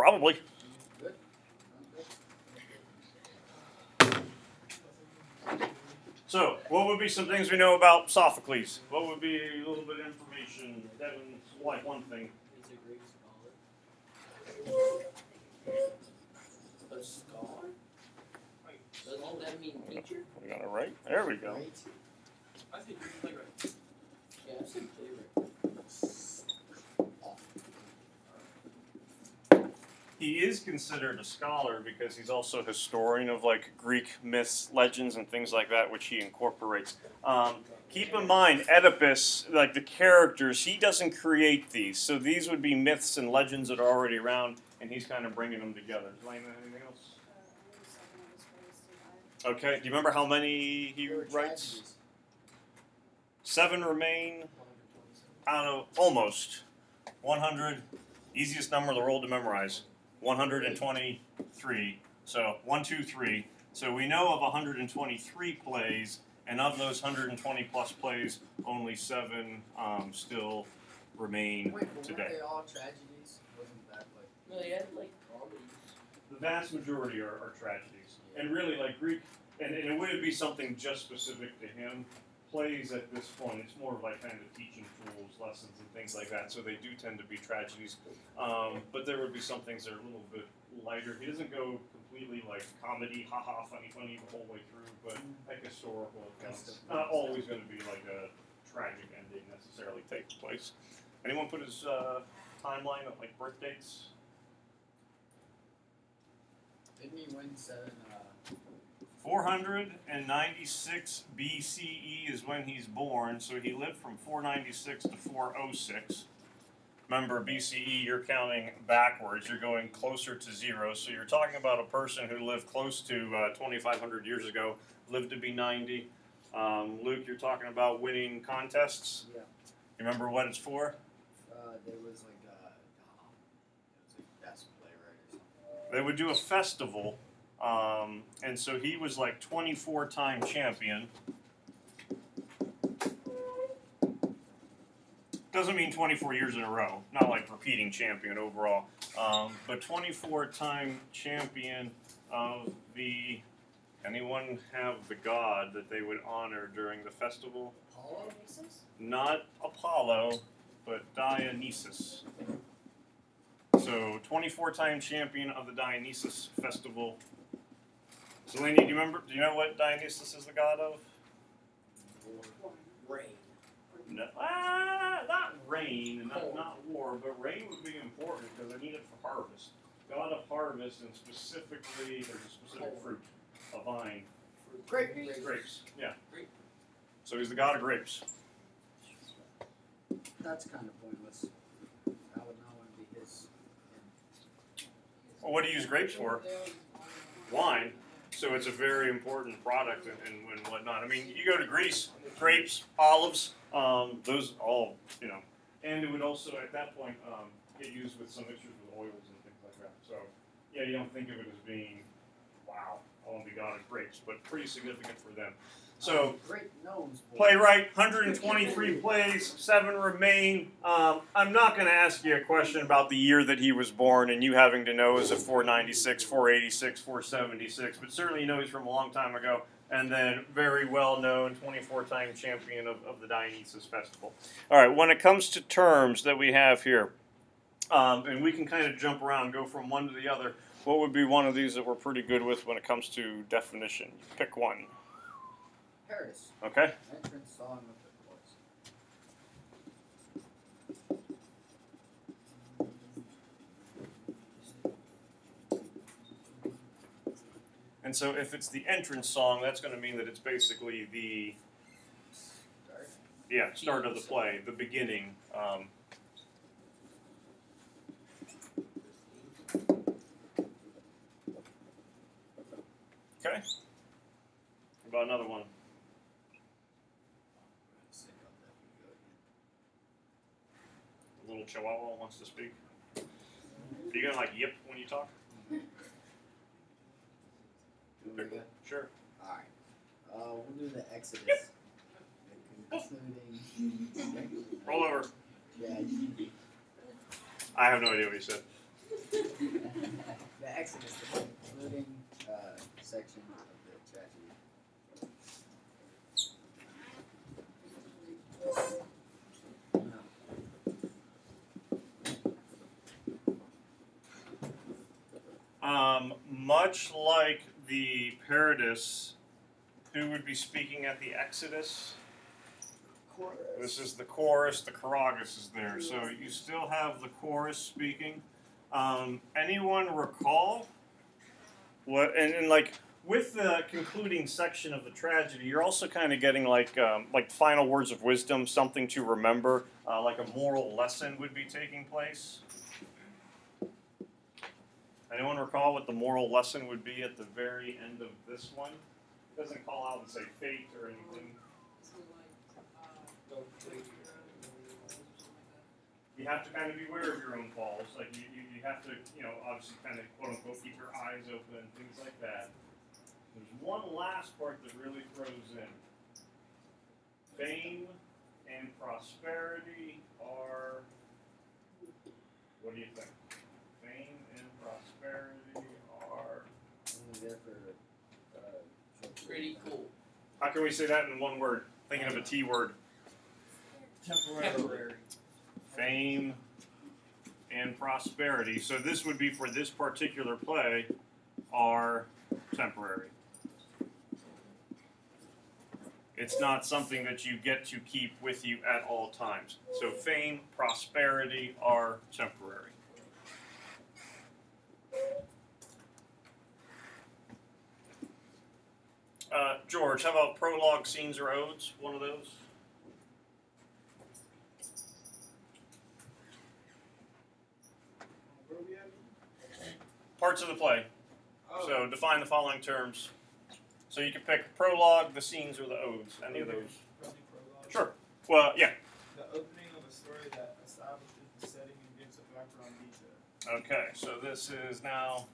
Probably. Good. So, what would be some things we know about Sophocles? What would be a little bit of information? Devin's like one thing. He's a Greek scholar. A scholar? Doesn't that mean teacher? We got it right. There we go. Right. I think you're playwright. Yeah, I said playwright. He is considered a scholar because he's also a historian of like Greek myths, legends, and things like that, which he incorporates. Keep in mind, Oedipus, like the characters, he doesn't create these. So these would be myths and legends that are already around, and he's kind of bringing them together. Elaine, anything else? Okay. Do you remember how many he writes? 7 remain out of almost 100. Easiest number in the world to memorize. 123. So 1, 2, 3. So we know of 123 plays, and of those 120 plus plays, only 7 still remain today. Weren't they all tragedies? Wasn't that like? No, they had like comedies. The vast majority are tragedies, and really like Greek, and it wouldn't be something just specific to him. Plays at this point, it's more of like kind of teaching tools, lessons, and things like that. So they do tend to be tragedies, but there would be some things that are a little bit lighter. He doesn't go completely like comedy, haha, funny the whole way through, but like historical accounts. Not always going to be like a tragic ending necessarily takes place. Anyone put his timeline of like birth dates? Didn't he win 7? 496 BCE is when he's born, so he lived from 496 to 406. Remember, BCE, you're counting backwards. You're going closer to 0. So you're talking about a person who lived close to 2,500 years ago, lived to be 90. Luke, you're talking about winning contests. Yeah. You remember what it's for? There was like best playwright or something. They would do a festival. And so he was like 24-time champion. Doesn't mean 24 years in a row, not like repeating champion overall, but 24-time champion of the, anyone have the god that they would honor during the festival? Apollo? Not Apollo, but Dionysus. So 24-time champion of the Dionysus festival. Selene, do you know what Dionysus is the god of? Rain. No, not rain, and not war, but rain would be important because they need it for harvest. God of harvest, and specifically, there's a specific fruit, a vine. Grapes. Grapes, yeah. So he's the god of grapes. That's kind of pointless. I would not want to be his. Well, what do you use grapes for? Wine. So it's a very important product and whatnot. I mean, you go to Greece, grapes, olives, those all, and it would also, at that point, get used with some mixtures with oils and things like that. So, yeah, you don't think of it as being, wow, I want to be god of grapes, but pretty significant for them. So, playwright, 123 plays, 7 remain. I'm not going to ask you a question about the year that he was born, and you having to know is it 496, 486, 476, but certainly you know he's from a long time ago, and then very well-known 24-time champion of the Dionysus Festival. All right, when it comes to terms that we have here, and we can kind of jump around, go from one to the other, what would be one of these that we're pretty good with when it comes to definition? Pick one. Paris. Okay. Entrance song of the chorus. And so if it's the entrance song, that's going to mean that it's basically the start of the play, the beginning. Okay. What about another one? The little chihuahua wants to speak. Are you going to like yip when you talk? Sure. Alright. We'll do the Exodus. Concluding. Roll over. Yeah. I have no idea what he said. section of the tragedy. Much like the Paradis, who would be speaking at the Exodus? Chorus. This is the chorus. The Choragus is there, so you still have the chorus speaking. Anyone recall what? And like with the concluding section of the tragedy, you're also kind of getting like final words of wisdom, something to remember, like a moral lesson would be taking place. Anyone recall what the moral lesson would be at the very end of this one? It doesn't call out and say fate or anything. You have to kind of beware of your own falls. Like you have to, obviously kind of quote unquote keep your eyes open and things like that. There's one last part that really throws in. Fame and prosperity are, what do you think? Fame and prosperity are Pretty cool. How can we say that in one word? Thinking of a T word. Temporary. Fame and prosperity. So this would be for this particular play are temporary. It's not something that you get to keep with you at all times. So fame, prosperity are temporary. George, how about prologue, scenes, or odes? One of those? Where are we at? Parts of the play. Oh. So define the following terms. So you can pick prologue, the scenes, or the odes. Any of those. Prologue. Sure. Well, yeah. The opening of a story that establishes the setting and gives a background detail. Okay, so this is now.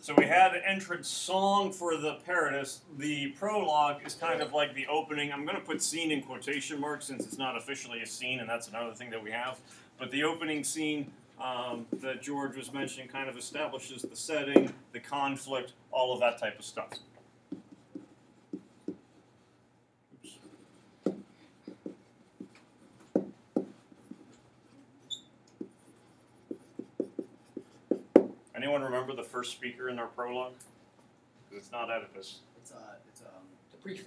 So we had an entrance song for the Paradis. The prologue is kind of like the opening. I'm going to put scene in quotation marks since it's not officially a scene, and that's another thing that we have. But the opening scene that George was mentioning kind of establishes the setting, the conflict, all of that type of stuff. Oops. Anyone remember the first speaker in our prologue? Because it's not Oedipus. It's the priest.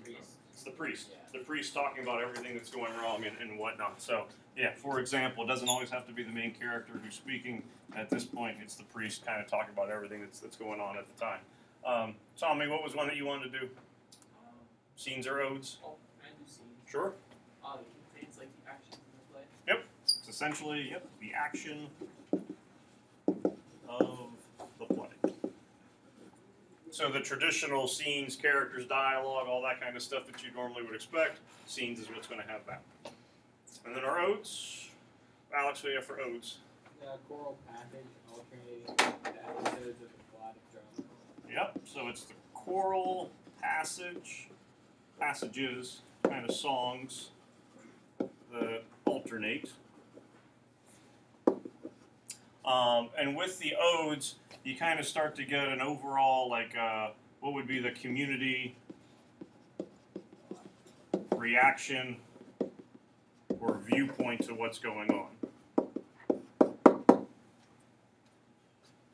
It's the priest. Yeah. The priest talking about everything that's going wrong and whatnot. So, yeah, for example, it doesn't always have to be the main character who's speaking. At this point, it's the priest kind of talking about everything that's going on at the time. Tommy, what was one that you wanted to do? Scenes or odes? Oh, I do scenes. Sure. It contains like the actions in the play. Yep. It's essentially, the action of the play. So the traditional scenes, characters, dialogue, all that kind of stuff that you normally would expect, scenes is what's going to have that. And then our odes. Alex, what do you have for odes? The choral passage alternating the episodes of the plot of drama. Yep, so it's the choral passages, kind of songs that alternate. And with the odes, you kind of start to get an overall, what would be the community reaction or viewpoint to what's going on.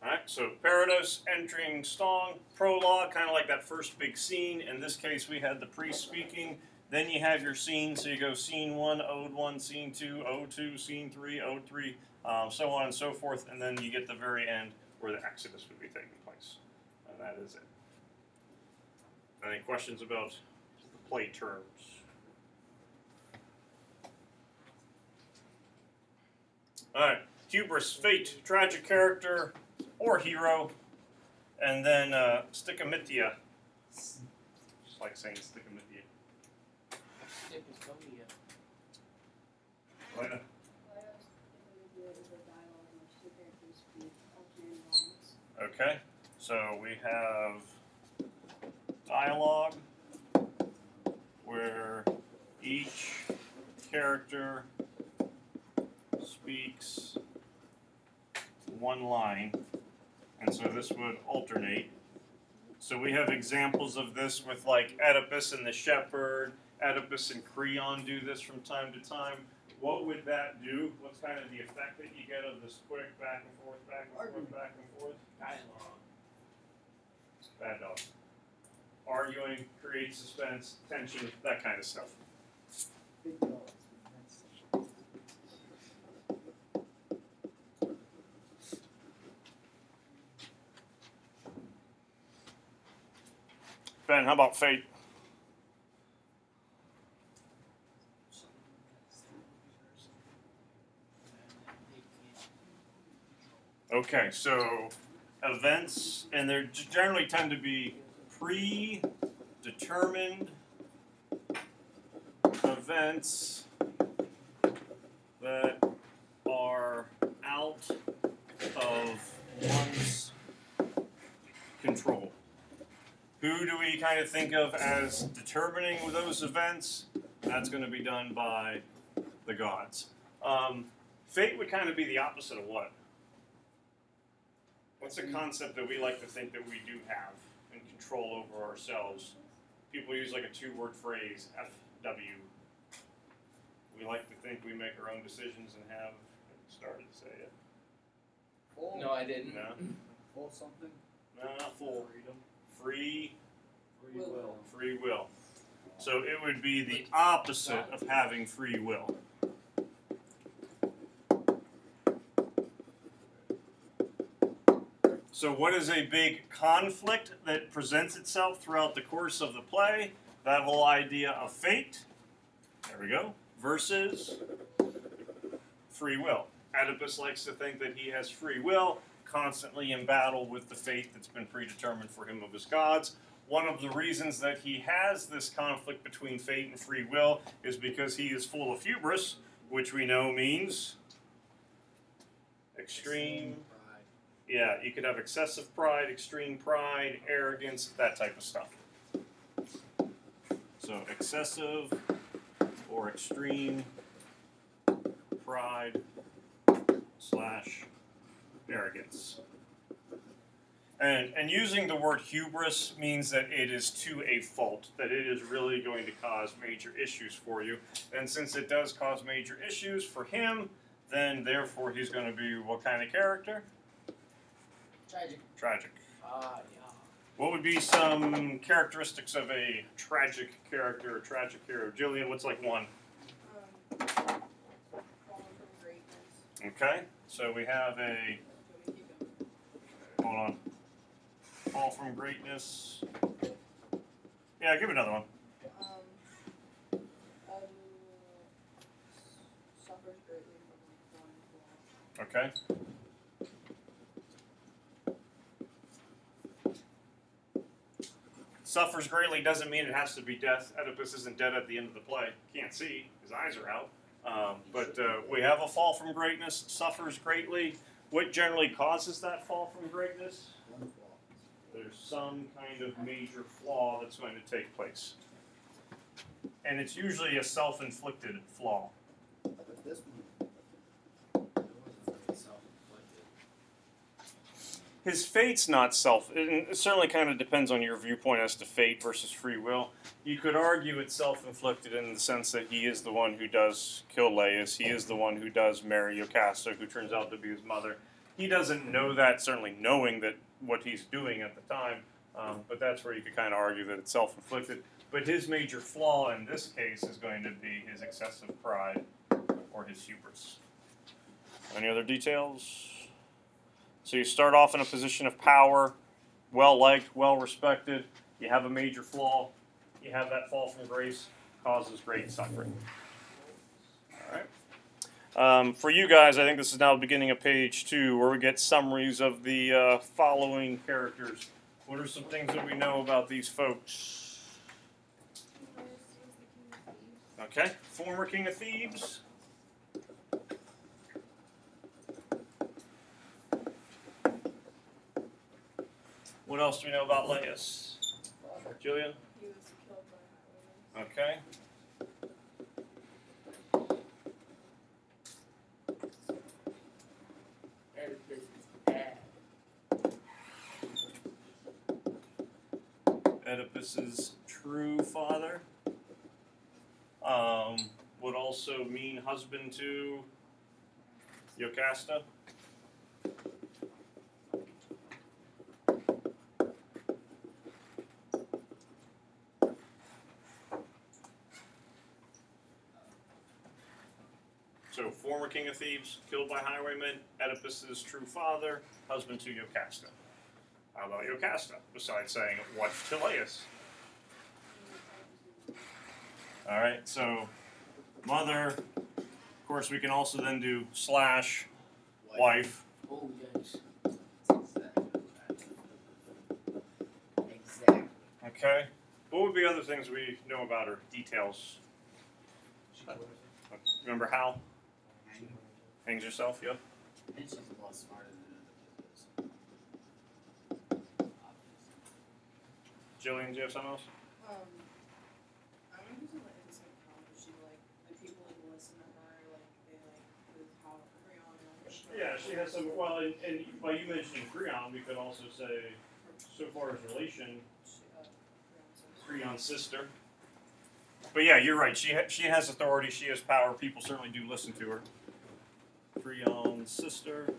Alright, so Paradis, entering song, prologue, kind of like that first big scene. In this case, we had the priest speaking. Then you have your scene, so you go scene 1, ode 1, scene 2, ode 2, scene 3, ode 3, so on and so forth. And then you get the very end where the Exodus would be taking place. And that is it. Any questions about the play terms? Alright, hubris, fate, tragic character, or hero, and then stickamithia. Just like saying stickamithia. Stipophobia. Elena? Okay, so we have dialogue where each character speaks one line, and so this would alternate. So we have examples of this with like Oedipus and the shepherd. Oedipus and Creon do this from time to time. What would that do? What's kind of the effect that you get of this quick back and forth, back and forth, back and forth? Dialogue. Bad dog. Arguing, creates suspense, tension, that kind of stuff. Big dogs. Ben, how about fate? Okay, so events, and they generally tend to be predetermined events that are out of one's control. Who do we kind of think of as determining those events? That's going to be done by the gods. Fate would kind of be the opposite of what? What's a concept that we like to think that we do have and control over ourselves? People use like a two-word phrase, FW. We like to think we make our own decisions and have started to say it. Full. No, I didn't. No, Full something. no, not full. Freedom. Free Will. free will. So it would be the opposite of having free will. So what is a big conflict that presents itself throughout the course of the play? That whole idea of fate, there we go, versus free will. Oedipus likes to think that he has free will, constantly in battle with the fate that's been predetermined for him of his gods. One of the reasons that he has this conflict between fate and free will is because he is full of hubris, which we know means extreme. Yeah, you could have excessive pride, extreme pride, arrogance, that type of stuff. So excessive or extreme pride / arrogance. And using the word hubris means that it is to a fault, that it is really going to cause major issues for you. And since it does cause major issues for him, then therefore he's going to be what kind of character? Tragic. Tragic. Yeah. What would be some characteristics of a tragic character or tragic hero? Jillian, what's like one? Fallen from greatness. Okay, so we have a, Do you want me to keep going? hold on, fall from greatness. Yeah, give it another one. Suffers greatly from like falling flaws. Okay. Suffers greatly doesn't mean it has to be death. Oedipus isn't dead at the end of the play. Can't see. His eyes are out. But we have a fall from greatness. Suffers greatly. What generally causes that fall from greatness? One flaw. There's some kind of major flaw that's going to take place. And it's usually a self-inflicted flaw. But this one, it wasn't really self-inflicted. His fate's not it certainly kind of depends on your viewpoint as to fate versus free will. You could argue it's self-inflicted in the sense that he is the one who does kill Laius. He is the one who does marry Yocasta, who turns out to be his mother. He doesn't know that, certainly knowing that what he's doing at the time, but that's where you could kind of argue that it's self-inflicted. But his major flaw in this case is going to be his excessive pride or his hubris. Any other details? So you start off in a position of power, well-liked, well-respected. You have a major flaw. You have that fall from grace, causes great suffering. All right. For you guys, I think this is now the beginning of page 2, where we get summaries of the following characters. What are some things that we know about these folks? Okay, former king of Thebes. What else do we know about Laius? Julian? He was killed by highwaymen. Okay. Oedipus is bad. Oedipus's true father. Would also mean husband to Jocasta. So, former king of Thebes, killed by highwaymen, Oedipus's true father, husband to Jocasta. How about Jocasta, besides saying what to Laius? Alright, so mother, of course we can also then do slash wife. Oh, yes. Exactly. Okay. What would be other things we know about her? Details. Remember how? Hangs herself, yep. And she's a lot smarter than Jillian, do you have something else? I'm using like this like how she like people like listen to her like they like with how Creon and she Yeah, she has some. Well, and by you mentioning Creon, we could also say, so far as relation, Creon's sister. But yeah, you're right. She has authority. She has power. People certainly do listen to her. Creon's sister.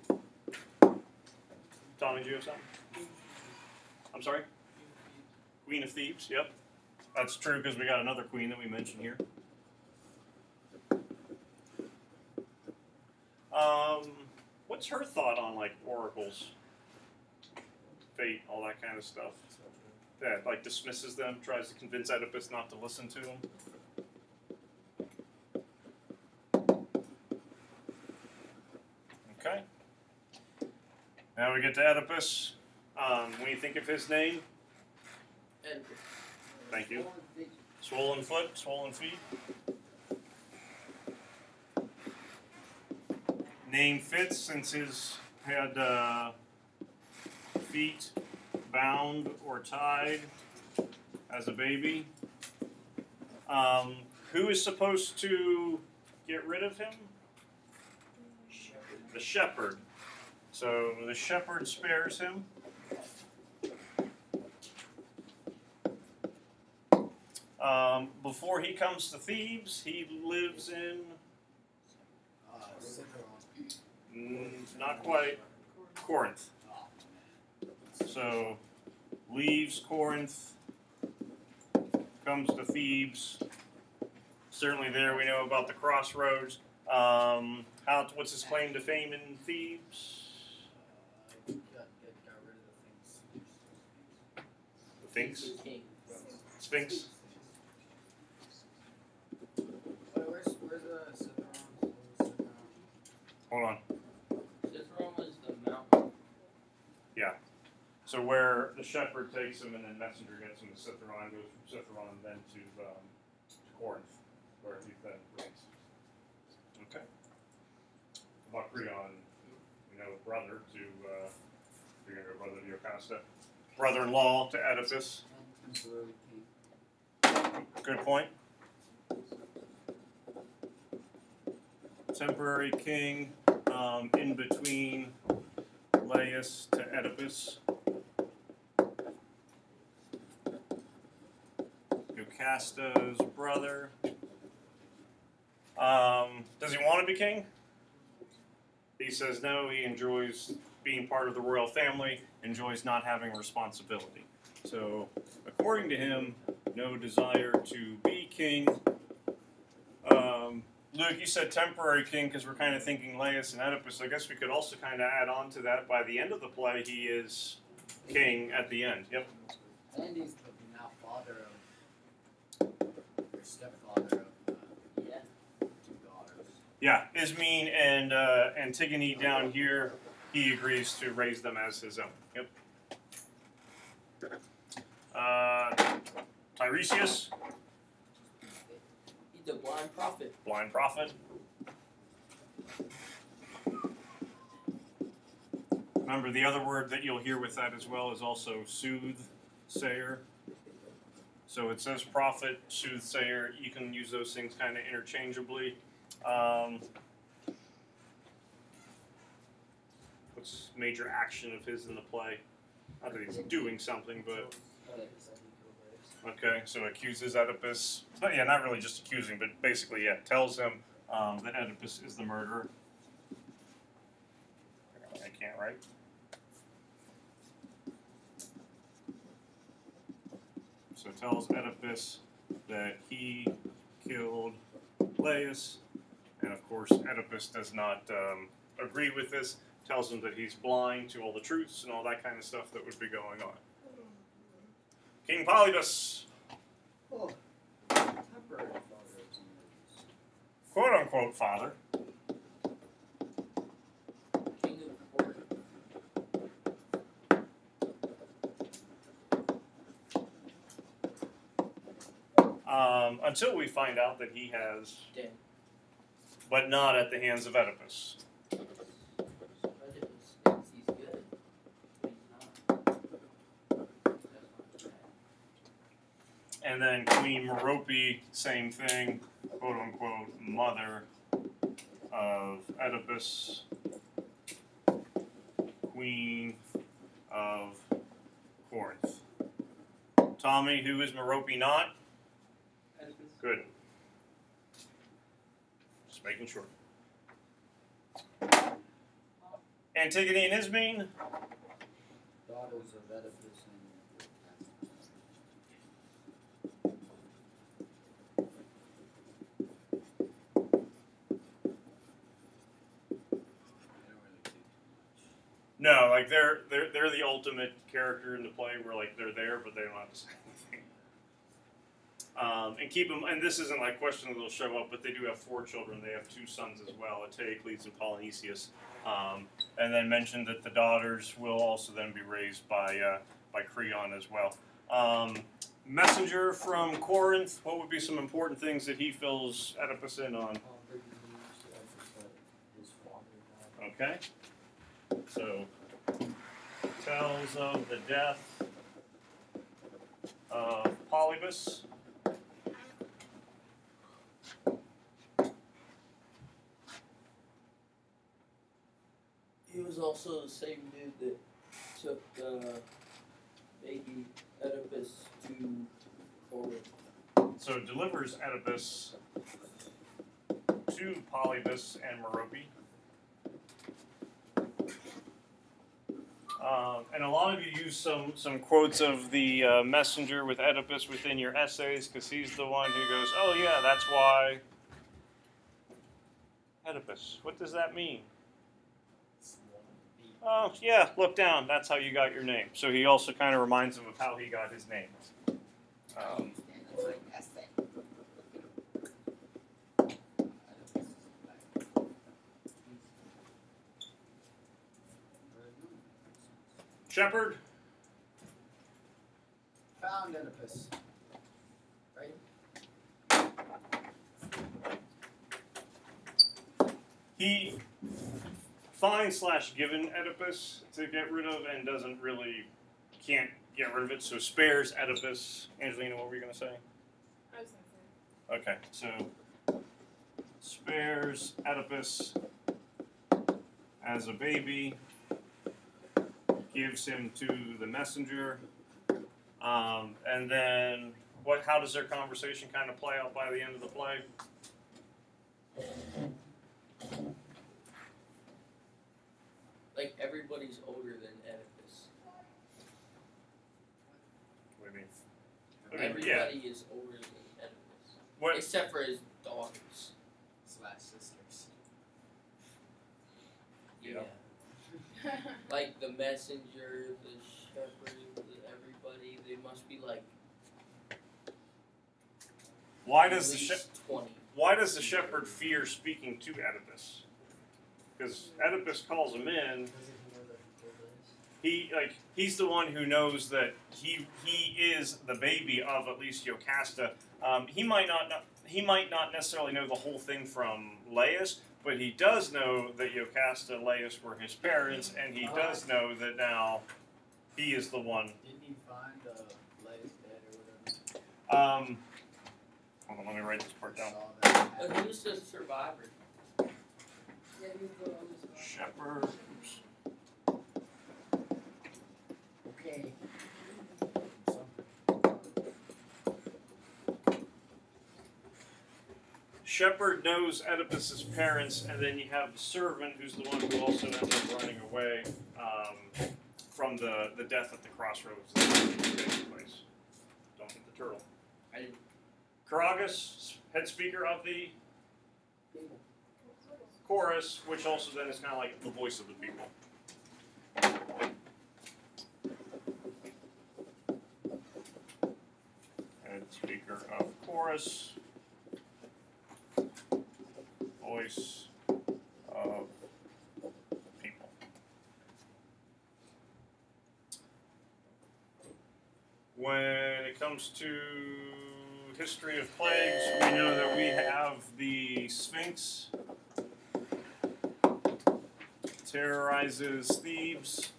Tommy, do you have something? I'm sorry? Queen of Thebes, yep. That's true because we got another queen that we mentioned here. What's her thought on like oracles, fate, all that kind of stuff? Yeah, like dismisses them, tries to convince Oedipus not to listen to them. Okay. Now we get to Oedipus. When you think of his name, And thank you. Swollen foot, swollen feet. Name fits since his had feet bound or tied as a baby. Who is supposed to get rid of him? The shepherd. So the shepherd spares him. Before he comes to Thebes, he lives in not quite Corinth. So leaves Corinth, comes to Thebes. Certainly there we know about the crossroads. What's his claim to fame in Thebes? got rid of The Sphinx? King. Sphinx? Where's the Citharon? Hold on. Citharon was the mountain. Yeah. So where the shepherd takes him and then messenger gets him to Citharon, goes from Citharon then to Corinth, where he then reigns. Okay. About Creon, brother to, you're going to go brother to Jocasta. Brother-in-law to Oedipus. Good point. Temporary king in between Laius to Oedipus. Jocasta's brother. Does he want to be king? He says no, he enjoys being part of the royal family, enjoys not having responsibility. So, according to him, no desire to be king. Luke, you said temporary king because we're kind of thinking Laius and Oedipus. I guess we could also kind of add on to that. By the end of the play, he is king at the end. Yep. And he's the now father of, or stepfather of, two daughters. Yeah, Ismene and Antigone down here, he agrees to raise them as his own. Yep. Tiresias, He's a blind prophet. blind prophet. Remember, the other word that you'll hear with that as well is also soothsayer. So it says prophet, soothsayer. You can use those things kind of interchangeably. What's major action of his in the play? Not that he's doing something, but Okay, so accuses Oedipus. But yeah, not really just accusing, but basically, yeah, tells him that Oedipus is the murderer. I can't write. So tells Oedipus that he killed Laius, and of course Oedipus does not agree with this. Tells him that he's blind to all the truths and all that kind of stuff that would be going on. King Polybus, Oh, temporary father of Oedipus. quote unquote father. King of the court. Until we find out that he has, Dead. but not at the hands of Oedipus. Oedipus thinks he's good, but he's not. That's not bad. And then Queen Merope, same thing, quote unquote mother of Oedipus, Queen of Corinth. Tommy, who is Merope not? Oedipus. Good. Just making sure. Antigone and Ismene? Daughters of Oedipus and No, like they're the ultimate character in the play where like they're there but they don't have to say anything. And keep them, and this isn't like question that they'll show up, but they do have 4 children. They have 2 sons as well, Eteocles and Polynesius. And then mentioned that the daughters will also then be raised by Creon as well. Messenger from Corinth, what would be some important things that he fills Oedipus in on? breaking news that his father died. Okay. So, tells of the death of Polybus. He was also the same dude that took baby Oedipus to Corinth. So delivers Oedipus to Polybus and Merope. And a lot of you use some quotes of the messenger with Oedipus within your essays because he's the one who goes, oh yeah, that's why Oedipus. What does that mean? Oh yeah, look down. That's how you got your name. So he also kind of reminds him of how he got his name. Shepherd. Found Oedipus. Right? He finds / given Oedipus to get rid of and can't get rid of it, so spares Oedipus. Angelina, what were you going to say? I was gonna say. Okay, so spares Oedipus as a baby, gives him to the messenger, and then how does their conversation kind of play out by the end of the play? Like everybody's older than Oedipus. What do you mean? Everybody is older than Oedipus. What? Except for his daughters. / sisters. Yeah. Like the messenger, the shepherd, everybody, they must be like Why at does the least 20. Why does the shepherd fear speaking to Oedipus? Because Oedipus calls him in. He's the one who knows that he is the baby of at least Jocasta. He might not necessarily know the whole thing from Laius, but he does know that Jocasta and Laius were his parents, and he does know that now he is the one. Didn't he find Laius dead or whatever? Hold on, let me write this part down. Saw that But happen. who's the survivor? Yeah, he was the one who was Shepherd. Okay. shepherd knows Oedipus's parents, and then you have the servant, who's the one who also ends up running away from the death at the crossroads that takes place. Don't hit the turtle. I didn't. Carragus, head speaker of the chorus, which also then is kind of like the voice of the people. Head speaker of chorus, voice of people. When it comes to history of plagues, we know that we have the Sphinx terrorizes Thebes,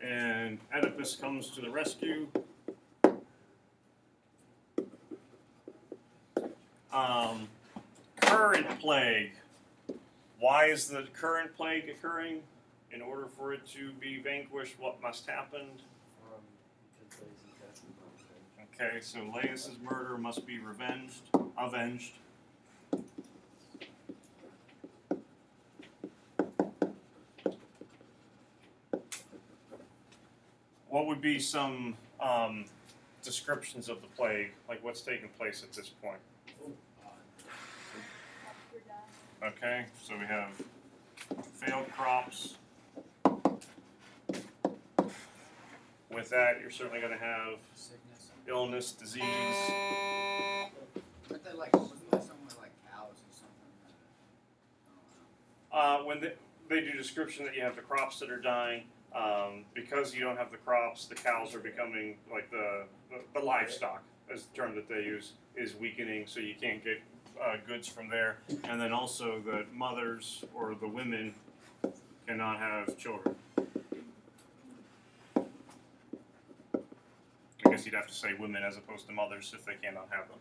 and Oedipus comes to the rescue. Current plague. Why is the current plague occurring? In order for it to be vanquished, what must happen? Okay, so Laius's murder must be avenged. What would be some descriptions of the plague? Like what's taking place at this point? Okay, so we have failed crops. With that, you're certainly going to have Sickness. illness, disease. Wasn't there something with like cows or something? I don't know. When they do description that you have the crops that are dying, because you don't have the crops, the cows are becoming like the livestock, is the term that they use, is weakening, so you can't get goods from there. And then also the mothers or the women cannot have children. I guess you'd have to say women as opposed to mothers if they cannot have them.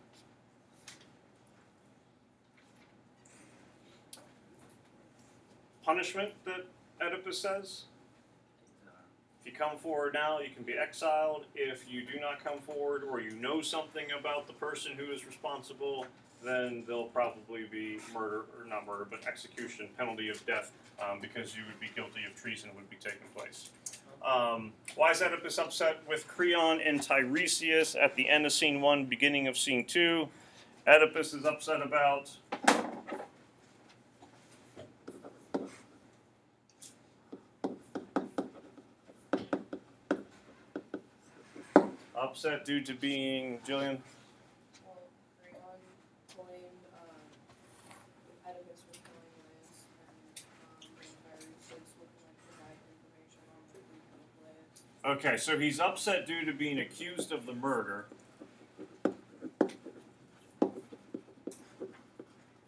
Punishment that Oedipus says: if you come forward now, you can be exiled. If you do not come forward, or you know something about the person who is responsible, then there'll probably be murder, or not murder, but execution, penalty of death, because you would be guilty of treason would be taking place. Why is Oedipus upset with Creon and Tiresias at the end of scene 1, beginning of scene 2? Oedipus is upset about due to being Jillian. Well, Creon blamed Oedipus for killing Laius, and Tiresias would provide information on the weekend of Laius. Okay, so he's upset due to being accused of the murder.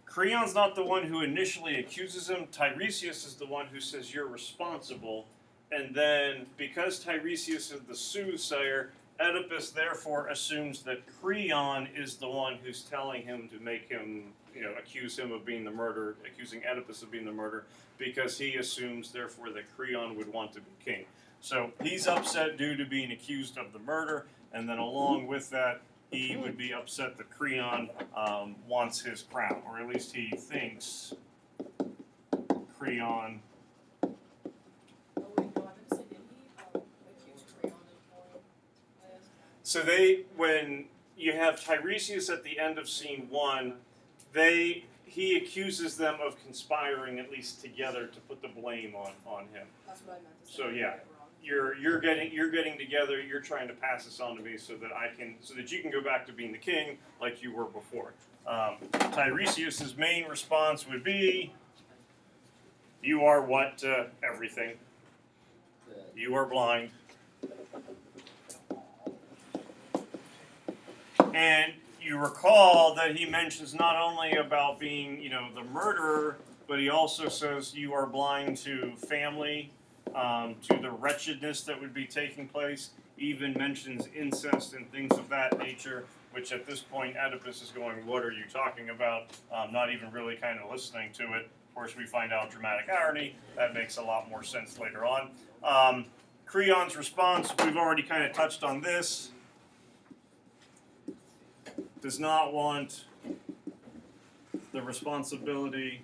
Creon's not the one who initially accuses him. Tiresias is the one who says you're responsible. And then, because Tiresias is the soothsayer, Oedipus therefore assumes that Creon is the one who's telling him to make him, accuse him of being the murderer, accusing Oedipus of being the murderer, because he assumes therefore that Creon would want to be king. So he's upset due to being accused of the murder, and then along with that, he would be upset that Creon wants his crown, or at least he thinks Creon. Oh wait, no, I meant to say, did he accuse Creon of killing Laius? So when you have Tiresias at the end of scene 1, he accuses them of conspiring at least together to put the blame on him. That's what I meant to say. So I yeah, got it wrong. you're getting together. You're trying to pass this on to me so that you can go back to being the king like you were before. Tiresias's main response would be, "You are what? Everything. You are blind." And you recall that he mentions not only about being, the murderer, but he also says you are blind to family, to the wretchedness that would be taking place, even mentions incest and things of that nature, which at this point Oedipus is going, what are you talking about? Not even really kind of listening to it. Of course, we find out dramatic irony. That makes a lot more sense later on. Creon's response, we've already kind of touched on this. does not want the responsibility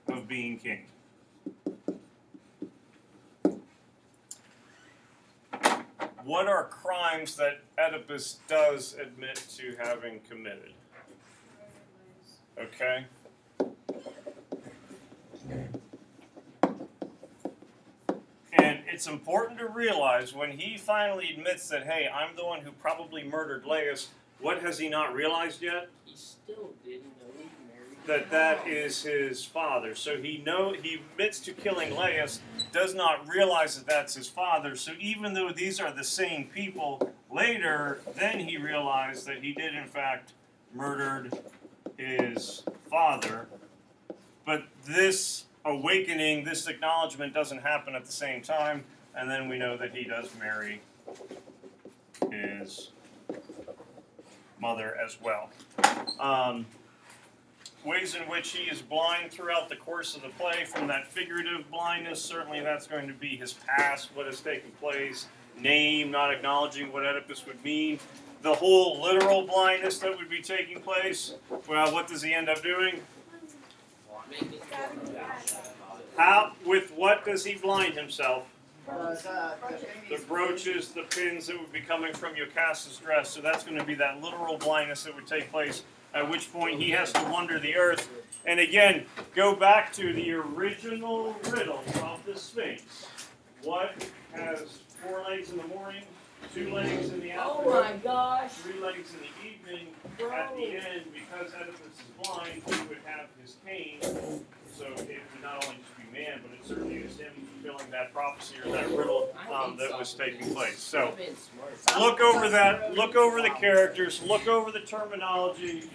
of being king. What are crimes that Oedipus does admit to having committed? Okay. And it's important to realize when he finally admits that, hey, I'm the one who probably murdered Laius, what has he not realized yet? He still didn't know he married. That is his father. So he admits to killing Laius, does not realize that that's his father. So even though these are the same people, later, then he realized that he did in fact murdered his father. But this awakening, this acknowledgement doesn't happen at the same time, and then we know that he does marry his mother as well. Ways in which he is blind throughout the course of the play, from that figurative blindness, certainly that's going to be his past, what has taken place, name, not acknowledging what Oedipus would mean. The whole literal blindness that would be taking place, well, what does he end up doing? With what does he blind himself? The brooches, the pins that would be coming from Yocasta's dress. So that's going to be that literal blindness that would take place, at which point he has to wander the earth. And again, go back to the original riddle of the Sphinx. What has 4 legs in the morning, 2 legs in the afternoon, Oh my gosh. 3 legs in the evening? At the end, because Oedipus is blind, he would have his cane. So it would not only just be man, but it certainly is him fulfilling that prophecy or that riddle that was taking place. So look over that, look over the characters, look over the terminology.